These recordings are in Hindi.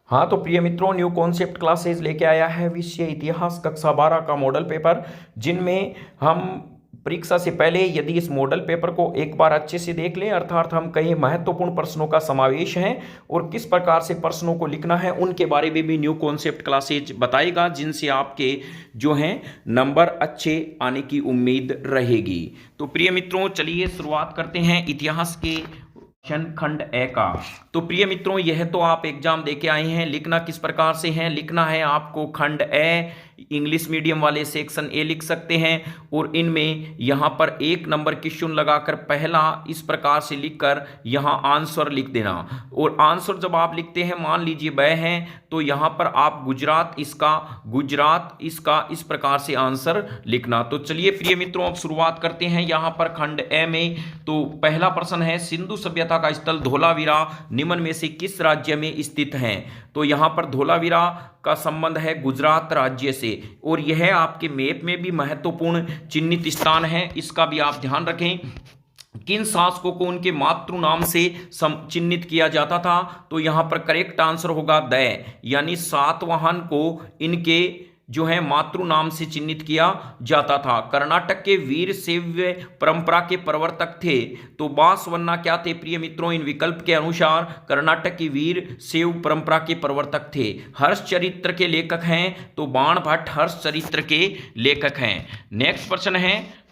हाँ तो प्रिय मित्रों, न्यू कॉन्सेप्ट क्लासेज लेके आया है विषय इतिहास कक्षा 12 का मॉडल पेपर, जिनमें हम परीक्षा से पहले यदि इस मॉडल पेपर को एक बार अच्छे से देख लें, अर्थात हम कई महत्वपूर्ण प्रश्नों का समावेश है और किस प्रकार से प्रश्नों को लिखना है उनके बारे में भी न्यू कॉन्सेप्ट क्लासेज बताएगा, जिनसे आपके जो हैं नंबर अच्छे आने की उम्मीद रहेगी। तो प्रिय मित्रों, चलिए शुरुआत करते हैं इतिहास के खंड ए का। तो प्रिय मित्रों, यह तो आप एग्जाम देके आए हैं, लिखना किस प्रकार से है, लिखना है आपको खंड ए, इंग्लिश मीडियम वाले सेक्शन ए लिख सकते हैं और इनमें यहां पर एक नंबर की शून्य लगाकर पहला इस प्रकार से लिखकर यहां आंसर लिख देना। और आंसर जब आप लिखते हैं, मान लीजिए वह है, तो यहां पर आप गुजरात इसका इस प्रकार से आंसर लिखना। तो चलिए प्रिय मित्रों, अब शुरुआत करते हैं यहां पर खंड ए में। तो पहला प्रश्न है, सिंधु सभ्यता का स्थल धोलावीरा निम्न में से किस राज्य में स्थित है? तो यहां पर धोलावीरा का संबंध है गुजरात राज्य से और यह आपके मैप में भी महत्वपूर्ण चिन्हित स्थान है, इसका भी आप ध्यान रखें। किन शासकों को उनके मातृ नाम से चिन्हित किया जाता था? तो यहां पर करेक्ट आंसर होगा दय, यानी सातवाहन को इनके जो है मातृ नाम से चिन्हित किया जाता था। कर्नाटक के वीर शैव परंपरा के प्रवर्तक थे, तो बासवन्ना क्या थे प्रिय मित्रों? इन विकल्प के अनुसार कर्नाटक की वीर शैव परंपरा के प्रवर्तक थे। हर्ष चरित्र के लेखक हैं, तो बाण भट्ट हर्ष चरित्र के लेखक हैं। नेक्स्ट प्रश्न है,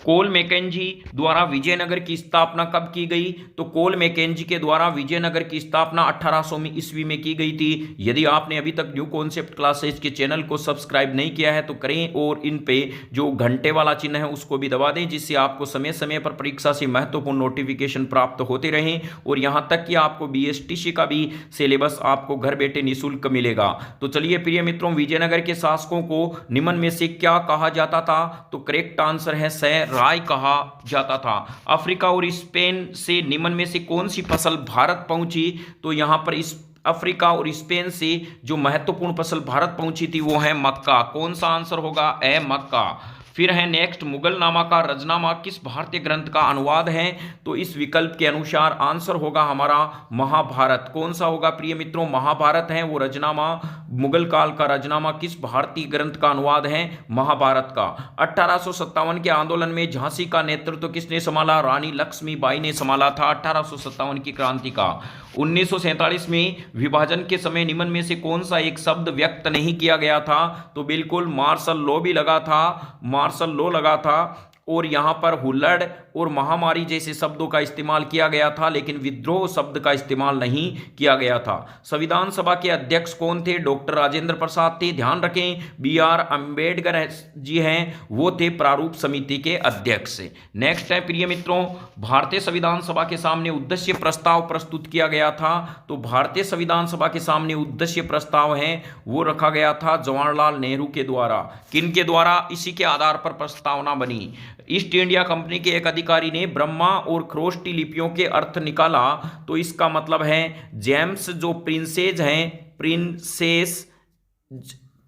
कोल मैकेंजी द्वारा विजयनगर की स्थापना कब की गई? तो कोल मैकेंजी के द्वारा विजयनगर की स्थापना 1800 ईस्वी में की गई थी। यदि आपने अभी तक न्यू कॉन्सेप्ट क्लासेज के चैनल को सब्सक्राइब नहीं किया है तो करें और इन पे जो घंटे वाला चिन्ह है उसको भी दबा दें, जिससे आपको समय समय पर परीक्षा से महत्वपूर्ण नोटिफिकेशन प्राप्त होते रहें और यहाँ तक कि आपको BSTC का भी सिलेबस आपको घर बैठे निःशुल्क मिलेगा। तो चलिए प्रिय मित्रों, विजयनगर के शासकों को निम्न में से क्या कहा जाता था? तो करेक्ट आंसर है सह राय कहा जाता था। अफ्रीका और स्पेन से निम्न में से कौन सी फसल भारत पहुंची? तो यहां पर इस अफ्रीका और स्पेन से जो महत्वपूर्ण फसल भारत पहुंची थी वो है मक्का। कौन सा आंसर होगा? ए मक्का। फिर है नेक्स्ट, मुगल नामा का रजनामा किस भारतीय ग्रंथ का अनुवाद है? तो इस विकल्प के अनुसार आंसर होगा हमारा महाभारत। कौन सा होगा प्रिय मित्रों? महाभारत है वो रजनामा। मुगल काल का रजनामा किस भारतीय ग्रंथ का अनुवाद है? महाभारत का। 1857 के आंदोलन में झांसी का नेतृत्व किसने संभाला? रानी लक्ष्मीबाई ने संभाला था 1857 की क्रांति का। 1947 में विभाजन के समय निम्न में से कौन सा एक शब्द व्यक्त नहीं किया गया था? तो बिल्कुल मार्शल लॉ भी लगा था, मार्शल लॉ लगा था और यहां पर हुल्लड़ और महामारी जैसे शब्दों का इस्तेमाल किया गया था, लेकिन विद्रोह शब्द का इस्तेमाल नहीं किया गया था। संविधान सभा के अध्यक्ष कौन थे? डॉक्टर राजेंद्र प्रसाद थे। ध्यान रखें, BR अंबेडकर जी हैं, वो थे प्रारूप समिति के अध्यक्ष। नेक्स्ट है प्रिय मित्रों, भारतीय संविधान सभा के सामने उद्देश्य प्रस्ताव प्रस्तुत किया गया था। तो भारतीय संविधान सभा के सामने उद्देश्य प्रस्ताव है वो रखा गया था जवाहरलाल नेहरू के द्वारा। किन के द्वारा? इसी के आधार पर प्रस्तावना बनी। ईस्ट इंडिया कंपनी के एक अधिकारी ने ब्रह्मा और ख्रोष्टी लिपियों के अर्थ निकाला, तो इसका मतलब है जेम्स जो प्रिंसेज हैं,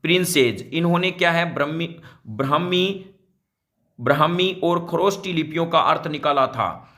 प्रिंसेज इन्होंने क्या है ब्राह्मी और ख्रोष्टी लिपियों का अर्थ निकाला था।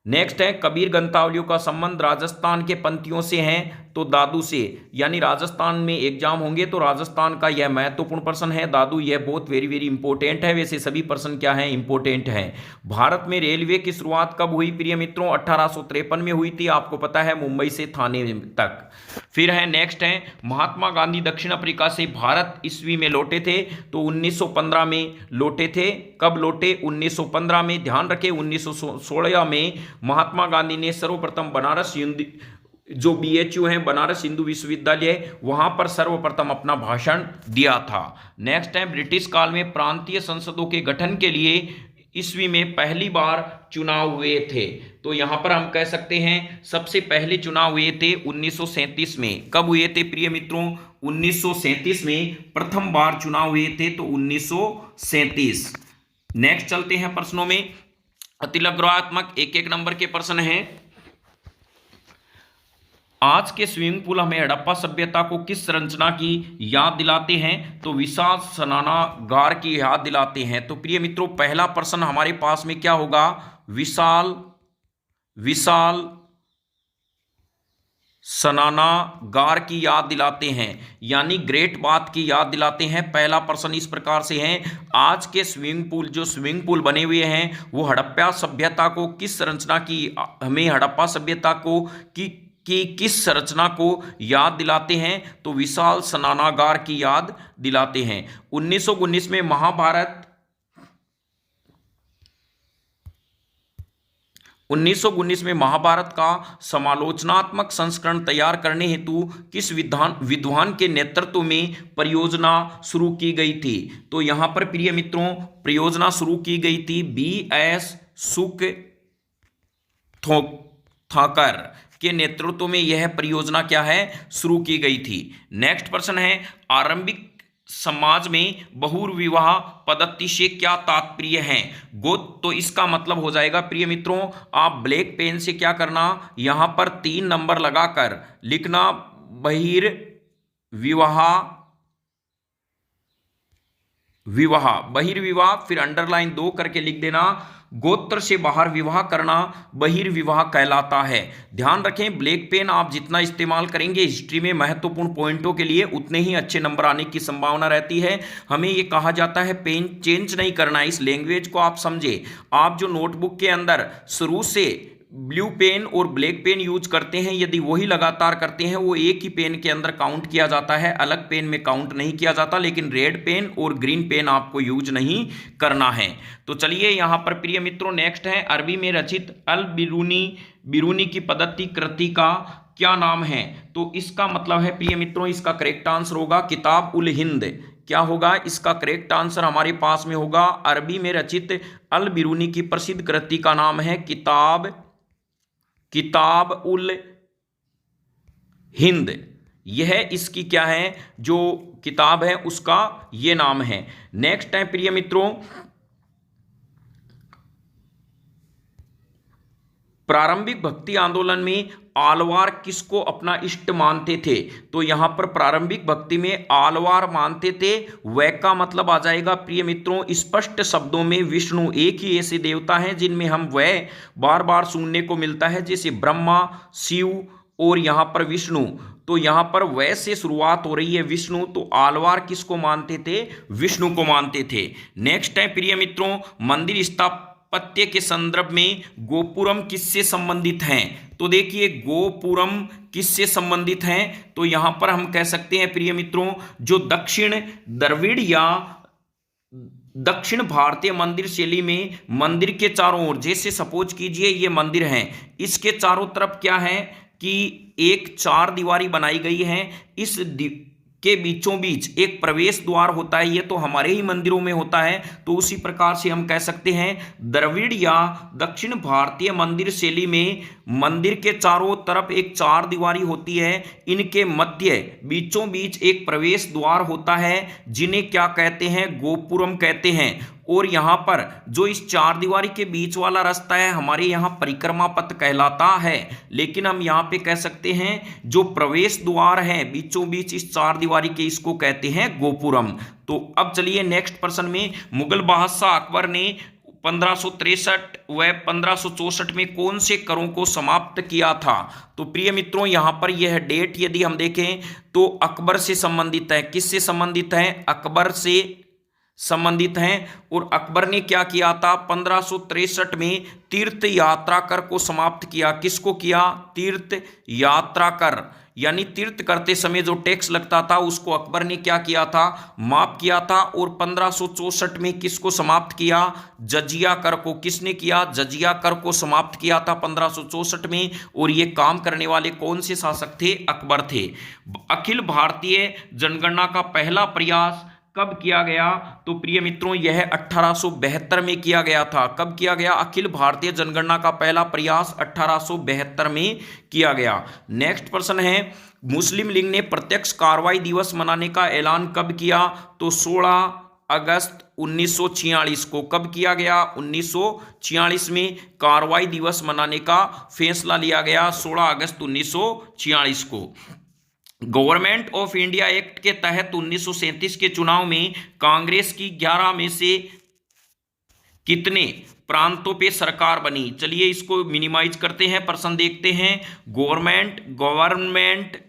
नेक्स्ट है, कबीर ग्रंथावलियों का संबंध राजस्थान के पंथियों से है, तो दादू से। यानी राजस्थान में एग्जाम होंगे तो राजस्थान का यह महत्वपूर्ण प्रश्न है दादू, यह बहुत वेरी वेरी इंपॉर्टेंट है। वैसे सभी प्रश्न क्या है? इंपॉर्टेंट है। भारत में रेलवे की शुरुआत कब हुई प्रिय मित्रों? 1853 में हुई थी, आपको पता है, मुंबई से थाने तक। फिर है नेक्स्ट है, महात्मा गांधी दक्षिण अफ्रीका से भारत ईस्वी में लौटे थे, तो 1915 में लौटे थे। कब लौटे? 1915 में। ध्यान रखें, 1916 में महात्मा गांधी ने सर्वप्रथम बनारस जो BHU है बनारस हिंदू विश्वविद्यालय, वहां पर सर्वप्रथम अपना भाषण दिया था। नेक्स्ट है, ब्रिटिश काल में प्रांतीय संसदों के गठन के लिए ईस्वी में पहली बार चुनाव हुए थे। तो यहां पर हम कह सकते हैं सबसे पहले चुनाव हुए थे 1937 में। कब हुए थे प्रिय मित्रों? 1937 में प्रथम बार चुनाव हुए थे, तो 1937। नेक्स्ट चलते हैं प्रश्नों में। अतिलग्रात्मक एक एक नंबर के प्रश्न हैं। आज के स्विमिंग पूल हमें हड़प्पा सभ्यता को किस संरचना की याद दिलाते हैं? तो विशाल स्नानागार की याद दिलाते हैं। तो प्रिय मित्रों, पहला प्रश्न हमारे पास में क्या होगा? विशाल स्नानागार की याद दिलाते हैं, यानी ग्रेट बाथ की याद दिलाते हैं। पहला प्रश्न इस प्रकार से है, आज के स्विमिंग पूल, जो स्विमिंग पूल बने हुए हैं वो हड़प्पा सभ्यता को किस संरचना की, हमें हड़प्पा सभ्यता को की किस संरचना को याद दिलाते हैं? तो विशाल स्नानागार की याद दिलाते हैं। 1919 में महाभारत 1919 में महाभारत का समालोचनात्मक संस्करण तैयार करने हेतु किस विद्वान के नेतृत्व में परियोजना शुरू की गई थी? तो यहां पर प्रिय मित्रों परियोजना शुरू की गई थी B.S. सुक थाकर के नेतृत्व में यह परियोजना क्या है, शुरू की गई थी। नेक्स्ट प्रश्न है, आरंभिक समाज में बहुविवाह पद्धति से क्या तात्पर्य है? तो इसका मतलब हो जाएगा प्रिय मित्रों, आप ब्लैक पेन से क्या करना, यहां पर 3 नंबर लगाकर लिखना बहिर्विवाह, फिर अंडरलाइन 2 करके लिख देना, गोत्र से बाहर विवाह करना बहिर्विवाह कहलाता है। ध्यान रखें, ब्लैक पेन आप जितना इस्तेमाल करेंगे हिस्ट्री में महत्वपूर्ण पॉइंटों के लिए, उतने ही अच्छे नंबर आने की संभावना रहती है। हमें ये कहा जाता है पेन चेंज नहीं करना है, इस लैंग्वेज को आप समझे। आप जो नोटबुक के अंदर शुरू से ब्लू पेन और ब्लैक पेन यूज करते हैं, यदि वही लगातार करते हैं, वो एक ही पेन के अंदर काउंट किया जाता है, अलग पेन में काउंट नहीं किया जाता। लेकिन रेड पेन और ग्रीन पेन आपको यूज नहीं करना है। तो चलिए यहां पर प्रिय मित्रों नेक्स्ट है, अरबी में रचित अल बिरूनी की पद्धति कृति का क्या नाम है? तो इसका मतलब है प्रिय मित्रों, इसका करेक्ट आंसर होगा किताब उल हिंद। क्या होगा इसका करेक्ट आंसर? हमारे पास में होगा अरबी में रचित अल बिरूनी की प्रसिद्ध कृति का नाम है किताब उल हिंद। यह इसकी क्या है, जो किताब है उसका ये नाम है। नेक्स्ट है प्रिय मित्रों, प्रारंभिक भक्ति आंदोलन में आलवार किसको अपना इष्ट मानते थे? तो यहां पर प्रारंभिक भक्ति में आलवार मानते थे, वह का मतलब आ जाएगा प्रिय मित्रों स्पष्ट शब्दों में विष्णु। एक ही ऐसे देवता हैं जिनमें हम वह बार बार सुनने को मिलता है, जैसे ब्रह्मा, शिव और यहां पर विष्णु। तो यहां पर वह से शुरुआत हो रही है विष्णु, तो आलवार किसको मानते थे? विष्णु को मानते थे। नेक्स्ट है प्रिय मित्रों, मंदिर स्थापत्य के संदर्भ में गोपुरम किससे संबंधित हैं? तो देखिए गोपुरम किससे संबंधित हैं? तो यहां पर हम कह सकते हैं प्रिय मित्रों, जो दक्षिण द्रविड़ या दक्षिण भारतीय मंदिर शैली में मंदिर के चारों ओर, जैसे सपोज कीजिए ये मंदिर है, इसके चारों तरफ क्या है कि एक 4 दीवारी बनाई गई है, इस के बीचों बीच एक प्रवेश द्वार होता है। ये तो हमारे ही मंदिरों में होता है, तो उसी प्रकार से हम कह सकते हैं द्रविड़ या दक्षिण भारतीय मंदिर शैली में मंदिर के चारों तरफ एक 4 दीवारी होती है, इनके मध्य बीचों बीच एक प्रवेश द्वार होता है, जिन्हें क्या कहते हैं? गोपुरम कहते हैं। और यहां पर जो इस 4 दीवारी के बीच वाला रास्ता है, हमारे यहां परिक्रमा पथ कहलाता है। लेकिन हम यहां पे कह सकते हैं जो प्रवेश द्वार है बीचों बीच इस 4 दीवारी के, इसको कहते हैं गोपुरम। तो अब चलिए नेक्स्ट प्रश्न में, मुगल बादशाह अकबर ने 1563 व 1564 में कौन से करों को समाप्त किया था? तो प्रिय मित्रों यहां पर यह डेट यदि हम देखें तो अकबर से संबंधित है। किससे संबंधित है? अकबर से संबंधित हैं। और अकबर ने क्या किया था? 1563 में तीर्थ यात्रा कर को समाप्त किया। किसको किया? तीर्थ यात्रा कर, यानी तीर्थ करते समय जो टैक्स लगता था उसको अकबर ने क्या किया था? माफ किया था। और 1564 में किसको समाप्त किया? जजिया कर को। किसने किया? जजिया कर को समाप्त किया था 1564 में। और ये काम करने वाले कौन से शासक थे? अकबर थे। अखिल भारतीय जनगणना का पहला प्रयास कब किया गया? तो प्रिय मित्रों यह 1872 में किया गया था। कब किया गया? अखिल भारतीय जनगणना का पहला प्रयास 1872 में किया गया। नेक्स्ट प्रश्न है, मुस्लिम लीग ने प्रत्यक्ष कार्रवाई दिवस मनाने का ऐलान कब किया? तो 16 अगस्त 1946 को। कब किया गया? 1946 में कार्रवाई दिवस मनाने का फैसला लिया गया, 16 अगस्त 1946 को। गवर्नमेंट ऑफ इंडिया एक्ट के तहत 1937 के चुनाव में कांग्रेस की 11 में से कितने प्रांतों पे सरकार बनी। चलिए इसको मिनिमाइज करते हैं, प्रश्न देखते हैं। गवर्नमेंट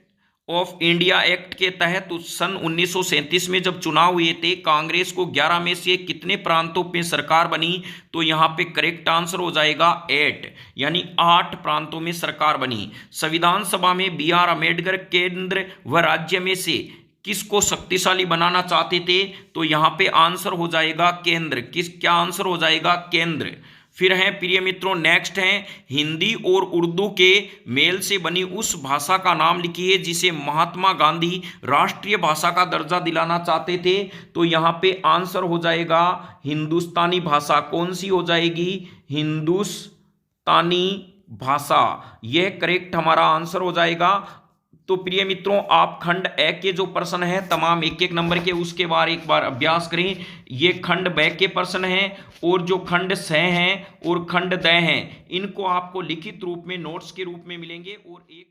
ऑफ इंडिया एक्ट के तहत सन 1937 में जब चुनाव हुए थे, कांग्रेस को 11 में से कितने प्रांतों पे सरकार बनी? तो यहां पे करेक्ट आंसर हो जाएगा 8, यानी 8 प्रांतों में सरकार बनी। संविधान सभा में B.R. अम्बेडकर केंद्र व राज्य में से किसको शक्तिशाली बनाना चाहते थे? तो यहां पे आंसर हो जाएगा केंद्र। क्या आंसर हो जाएगा? केंद्र। फिर है प्रिय मित्रों, नेक्स्ट है हिंदी और उर्दू के मेल से बनी उस भाषा का नाम लिखिए जिसे महात्मा गांधी राष्ट्रीय भाषा का दर्जा दिलाना चाहते थे। तो यहां पे आंसर हो जाएगा हिंदुस्तानी भाषा। कौन सी हो जाएगी? हिंदुस्तानी भाषा। यह करेक्ट हमारा आंसर हो जाएगा। तो प्रिय मित्रों, आप खंड ए के जो प्रश्न है तमाम एक एक नंबर के, उसके बाद एक बार अभ्यास करें। ये खंड ब के प्रश्न हैं, और जो खंड स हैं और खंड द हैं, इनको आपको लिखित रूप में नोट्स के रूप में मिलेंगे। और एक